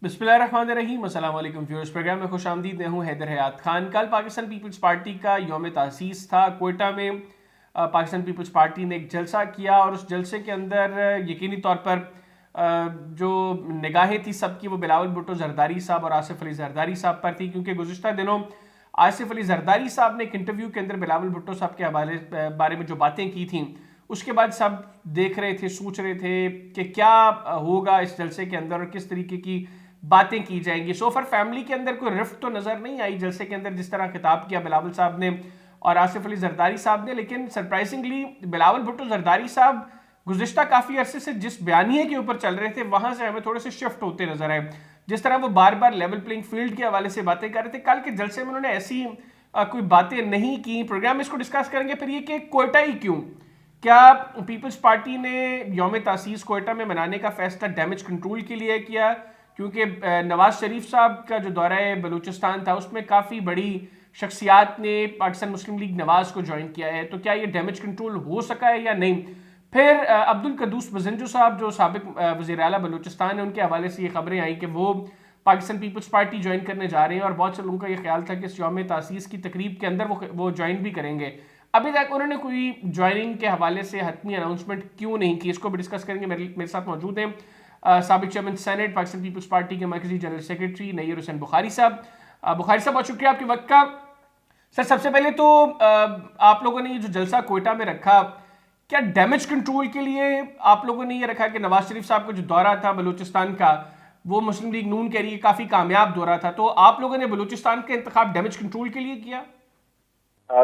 बिस्मिल्लाहिर्रहमानिर्रहीम। अस्सलाम वालेकुम व्यूअर्स, प्रोग्राम में खुश आमदीद। मैं हूँ हैदर हयात खान। कल पाकिस्तान पीपल्स पार्टी का यौम तासीस था। कोयटा में पाकिस्तान पीपल्स पार्टी ने एक जलसा किया और उस जलसे के अंदर यकीनी तौर पर जो निगाहें थी सबकी वो बिलावल भुट्टो जरदारी साहब और आसिफ अली जरदारी साहब पर थी, क्योंकि गुज़िश्ता दिनों आसिफ अली जरदारी साहब ने एक इंटरव्यू के अंदर बिलावल भुट्टो साहब के बारे में जो बातें की थी, उसके बाद सब देख रहे थे, सोच रहे थे कि क्या होगा इस जलसे के अंदर और किस तरीके की बातें की जाएंगी। सोफर फैमिली के अंदर कोई रिफ्ट तो नज़र नहीं आई जलसे के अंदर, जिस तरह खिताब किया बिलावल साहब ने और आसिफ अली जरदारी साहब ने। लेकिन सरप्राइजिंगली बिलावल भुट्टो जरदारी साहब गुज़िश्ता काफ़ी अरसे से जिस बयानिए के ऊपर चल रहे थे वहाँ से हमें थोड़े से शिफ्ट होते नजर आए। जिस तरह वो बार बार लेवल प्लेइंग फील्ड के हवाले से बातें कर रहे थे, कल के जलसे में उन्होंने ऐसी कोई बातें नहीं की। प्रोग्राम में इसको डिस्कस करेंगे। फिर ये कि कोयटा ही क्यों, क्या पीपल्स पार्टी ने यौम तासीस कोयटा में मनाने का फैसला डैमेज कंट्रोल के लिए किया, क्योंकि नवाज शरीफ साहब का जो दौरा बलूचिस्तान था उसमें काफ़ी बड़ी शख्सियात ने पाकिस्तान मुस्लिम लीग नवाज को ज्वाइन किया है, तो क्या ये डैमेज कंट्रोल हो सका है या नहीं। फिर अब्दुल कदूस बजंजो साहब जो साबिक वज़ीर आला बलूचिस्तान है, उनके हवाले से ये खबरें आई कि वो पाकिस्तान पीपल्स पार्टी ज्वाइन करने जा रहे हैं और बहुत से लोगों का ये ख्याल था कि इस यौम तासीस की तकरीब के अंदर वो ज्वाइन भी करेंगे। अभी तक उन्होंने कोई ज्वाइनिंग के हवाले से हतमी अनाउंसमेंट क्यों नहीं की, इसको भी डिस्कस करेंगे। मेरे साथ मौजूद हैं साबिक चेयरमैन सेनेट पाकिस्तान पीपल्स पार्टी के मरकजी जनरल सेक्रेटरी नय्यर हुसैन बुखारी साहब। बुखारी साहब, बहुत शुक्रिया आपके वक्त का। सर, सबसे पहले तो आप लोगों ने ये जो जलसा कोयटा में रखा, क्या डैमेज कंट्रोल के लिए आप लोगों ने ये रखा कि नवाज शरीफ साहब का जो दौरा था बलूचिस्तान का, वो मुस्लिम लीग नून के लिए काफ़ी कामयाब दौरा था, तो आप लोगों ने बलूचिस्तान का इंतखाब डैमेज कंट्रोल के लिए किया?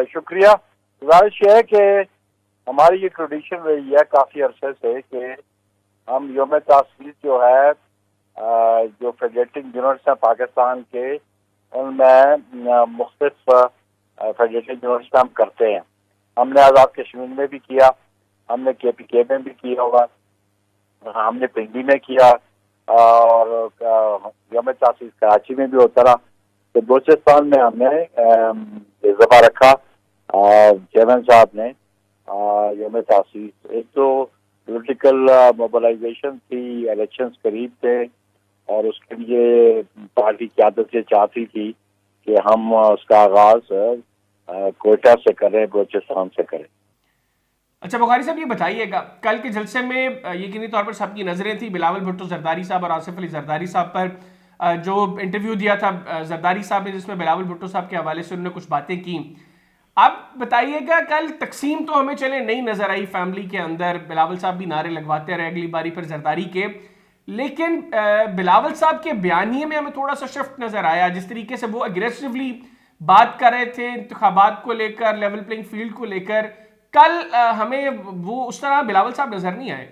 शुक्रिया। गुजारिश है कि हमारी ये ट्रेडिशन रही है काफ़ी अरसे से कि हम यौम तासीस जो है जो फेडरेटिंग यूनिट्स हैं पाकिस्तान के, उनमें मुख्तलिफ फेडरेटिंग यूनिट्स हम करते हैं। हमने आज़ाद कश्मीर में भी किया, हमने KPK में भी किया होगा, हमने पिंडी में किया और यौम तासीस कराची में भी होता रहा। तो बलूचिस्तान में हमने जज़बा रखा चेयरमैन साहब ने यौम तासीस। एक तो पॉलिटिकल मोबिलाइजेशन थी, इलेक्शंस करीब थे और उसके लिए पार्टी क़यादत ये चाहती थी कि हम उसका आगाज कोयटा से करें, बलूचिस्तान से करें। अच्छा बुखारी साहब, ये बताइएगा, कल के जलसे में यकीनी तौर पर सबकी नज़रें थी बिलावल भुट्टो जरदारी साहब और आसिफ अली जरदारी साहब पर। जो इंटरव्यू दिया था जरदारी साहब ने जिसमें बिलावल भुट्टो साहब के हवाले से उन्होंने कुछ बातें की। आप बताइएगा, कल तकसीम तो हमें चले नहीं नजर आई फैमिली के अंदर, बिलावल साहब भी नारे लगवाते रहे अगली बारी पर जरदारी के, लेकिन बिलावल साहब के बयानिए में हमें थोड़ा सा शिफ्ट नजर आया। जिस तरीके से वो अग्रेसिवली बात कर रहे थे इंतखाबात को लेकर, लेवल प्लेइंग फील्ड को लेकर, कल हमें वो उस तरह बिलावल साहब नजर नहीं आए।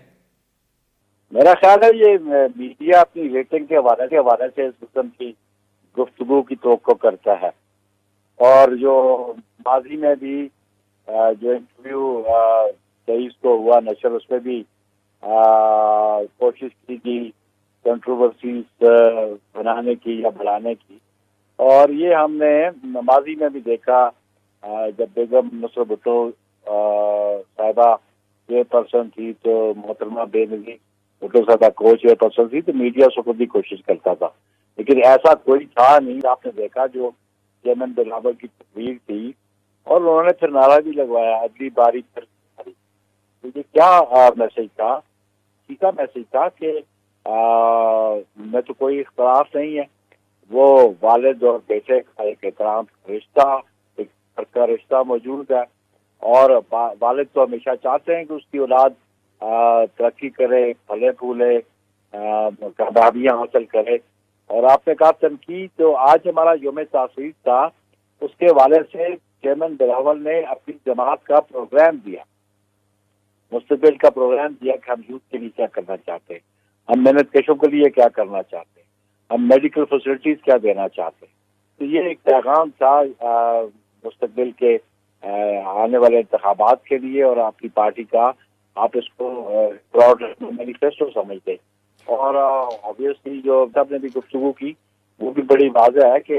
मेरा ख्याल है ये मीडिया अपनी रेटिंग के हवाले से इस किस्म की गुफ्तगू की तवक्को करता है और जो माजी में भी जो इंटरव्यू 23 को हुआ नशर, उसमें भी कोशिश की थी कंट्रोवर्सीज बनाने की या बढ़ाने की। और ये हमने माजी में भी देखा जब बेगम नुसरत भुट्टो साहिबा चेयरपर्सन थी तो मोहतरमा बेनज़ीर भुट्टो साहिबा को चेयरपर्सन थी, तो मीडिया उसको खुद ही कोशिश करता था, लेकिन ऐसा कोई था नहीं। आपने देखा जो चेयरमैन बिलावल की तस्वीर थी और उन्होंने फिर नारा भी लगवाया अगली बारी फिर। तो ये क्या मैसेज था? सीधा मैसेज था कि मैं तो कोई इख्तलाफ नहीं है, वो वालिद और बेटे का एक एहतराम रिश्ता, एक का रिश्ता मौजूद है और वालिद तो हमेशा चाहते हैं कि उसकी औलाद तरक्की करे, फले फूले, कामयाबियाँ हासिल करे। और आपने कहा तनकीद, तो आज हमारा यौम तासीस था, उसके हवाले से चेयरमैन बिलावल ने अपनी जमात का प्रोग्राम दिया, मुस्तकबिल का प्रोग्राम दिया कि हम यूथ के लिए क्या करना चाहते हैं, हम मेहनत कशों के लिए क्या करना चाहते हैं, हम मेडिकल फैसिलिटीज क्या देना चाहते हैं। तो ये एक पैगाम था मुस्तकबिल के आने वाले इंतखाबात के लिए और आपकी पार्टी का आप इसको ब्रॉड मैनिफेस्टो समझते। और ऑब्वियसली जो सबने भी गुफ्तगू की वो भी बड़ी वाज़ेह है कि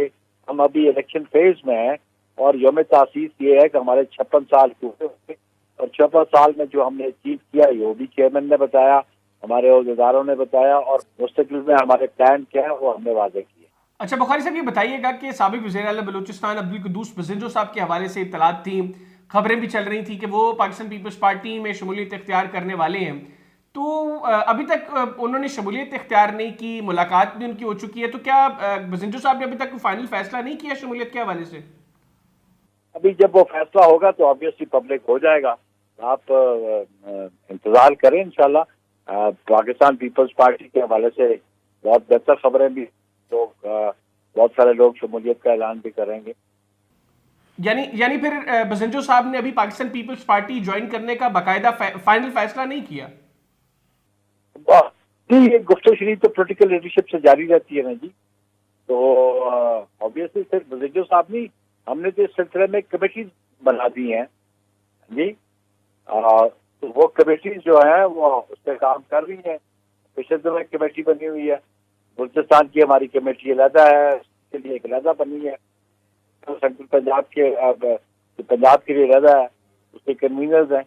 हम अभी इलेक्शन फेज में हैं और यौम तासीस ये है कि हमारे 56 साल पूरे और 56 साल में जो हमने अचीव किया है वो भी चेयरमैन ने बताया ہمارے عہدیداروں نے بتایا اور مستقبل میں ہمارے پلان کیا ہے وہ ہم نے واضح کیے. اچھا بخاری صاحب، یہ بتائیے گا کہ سابق وزیر اعلیٰ بلوچستان عبدالقدوس بزنجو صاحب کے حوالے سے اطلاعات تھیں، خبریں بھی چل رہی تھیں کہ وہ پاکستان پیپلز پارٹی میں شمولیت اختیار کرنے والے ہیں، تو ابھی تک انہوں نے شمولیت اختیار نہیں کی، ملاقات بھی ان کی ہو چکی ہے، تو کیا بزنجو صاحب نے ابھی تک فائنل فیصلہ نہیں کیا شمولیت کے حوالے سے؟ ابھی جب وہ فیصلہ ہوگا تو آبویسلی پبلک ہو جائے گا. آپ انتظار کریں. انشاءاللہ پاکستان پیپلز پارٹی کے حوالے سے بہت بہتر خبریں بھی لوگ بہت سارے لوگ شمولیت کا اعلان بھی کریں گے. یعنی پھر بزنجو صاحب نے ابھی پاکستان پیپلز پارٹی جوائن کرنے کا باقاعدہ فائنل فیصلہ نہیں کیا؟ یہ گفتگو شریف تو پولیٹیکل لیڈرشپ سے جاری رہتی ہے نا جی. تو آبویسلی صرف بزنجو صاحب نہیں، ہم نے تو اس سلسلے میں کمیٹیز بنا دی ہیں جی. تو وہ کمیٹیز جو ہیں وہ اس پہ کام کر رہی ہیں. پچھلے دنوں ایک کمیٹی بنی ہوئی ہے، بلوچستان کی ہماری کمیٹی علیحدہ ہے، اس کے لیے ایک علیحدہ بنی ہے. سینٹرل پنجاب کے لیے علیحدہ ہے، اس کے کنوینرز ہیں.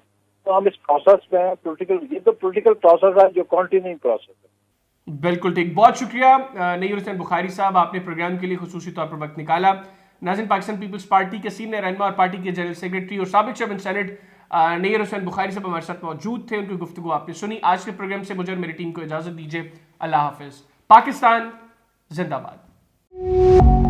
تو ہم اس پروسیس میں ہیں یہ تو پولیٹیکل پروسیس ہے جو کنٹینیوئنگ پروسیس ہے. بالکل ٹھیک، بہت شکریہ نیر حسین بخاری صاحب، آپ نے پروگرام کے لیے خصوصی طور پر وقت نکالا. ناظرین، پاکستان پیپلز پارٹی کے سینئر رہنما اور پارٹی کے جنرل سیکریٹری اور سابق چیئرمین سینٹ نیر حسین بخاری صاحب ہمارے ساتھ موجود تھے. ان کی گفتگو آپ نے سنی. آج کے پروگرام سے مجھے اور میری ٹیم کو اجازت دیجیے. اللہ حافظ. پاکستان زندہ باد.